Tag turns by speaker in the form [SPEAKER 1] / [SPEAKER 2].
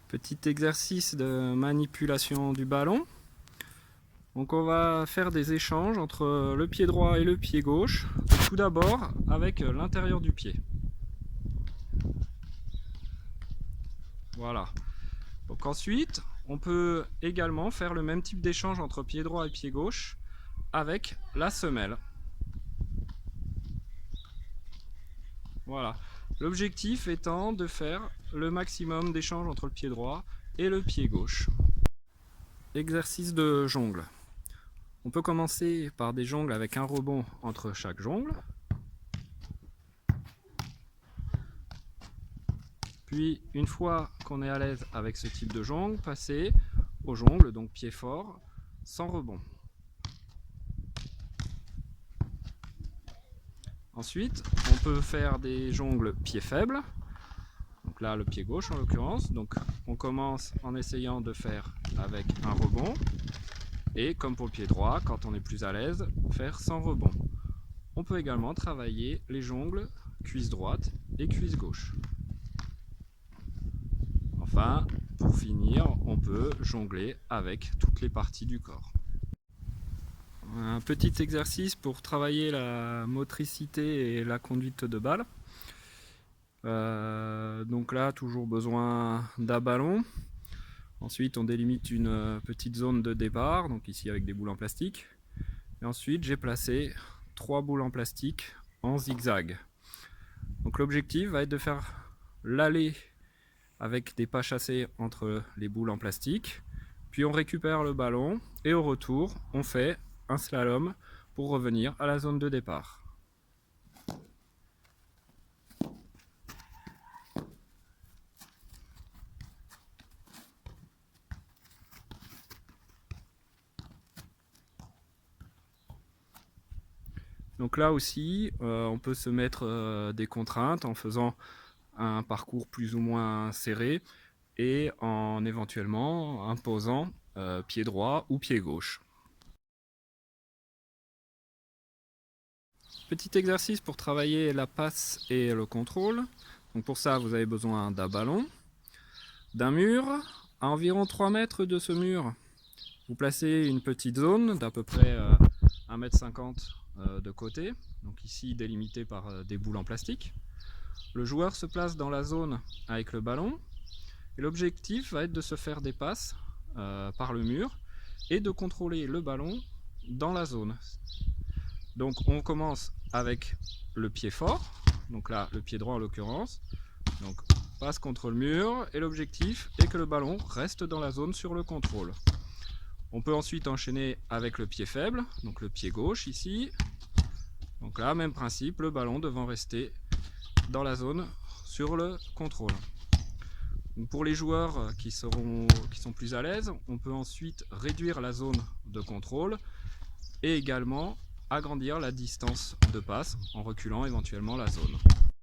[SPEAKER 1] Petit exercice de manipulation du ballon. Donc on va faire des échanges entre le pied droit et le pied gauche. Tout d'abord avec l'intérieur du pied. Voilà. Donc ensuite, on peut également faire le même type d'échange entre pied droit et pied gauche avec la semelle. Voilà. L'objectif étant de faire le maximum d'échanges entre le pied droit et le pied gauche. Exercice de jongle. On peut commencer par des jongles avec un rebond entre chaque jongle. Puis, une fois qu'on est à l'aise avec ce type de jongle, passer au jongle, donc pied fort, sans rebond. Ensuite, on peut faire des jongles pied faible. Donc là, le pied gauche en l'occurrence. Donc, on commence en essayant de faire avec un rebond. Et comme pour le pied droit, quand on est plus à l'aise, faire sans rebond. On peut également travailler les jongles cuisse droite et cuisse gauche. Enfin, pour finir, on peut jongler avec toutes les parties du corps. Un petit exercice pour travailler la motricité et la conduite de balle. Donc là, toujours besoin d'un ballon. Ensuite, on délimite une petite zone de départ, donc ici avec des boules en plastique. Et ensuite, j'ai placé 3 boules en plastique en zigzag. Donc l'objectif va être de faire l'aller avec des pas chassés entre les boules en plastique. Puis on récupère le ballon et au retour, on fait un slalom pour revenir à la zone de départ. Donc là aussi, on peut se mettre des contraintes en faisant un parcours plus ou moins serré et en éventuellement imposant pied droit ou pied gauche. Petit exercice pour travailler la passe et le contrôle. Donc pour ça, vous avez besoin d'un ballon, d'un mur. À environ 3 mètres de ce mur, vous placez une petite zone d'à peu près 1,50 m de côté, donc ici délimitée par des boules en plastique. Le joueur se place dans la zone avec le ballon et l'objectif va être de se faire des passes par le mur et de contrôler le ballon dans la zone. Donc on commence avec le pied fort, donc là le pied droit en l'occurrence, donc passe contre le mur et l'objectif est que le ballon reste dans la zone sur le contrôle. On peut ensuite enchaîner avec le pied faible, donc le pied gauche ici. Donc là, même principe, le ballon devant rester dans la zone sur le contrôle. Donc pour les joueurs qui sont plus à l'aise, on peut ensuite réduire la zone de contrôle et également agrandir la distance de passe en reculant éventuellement la zone.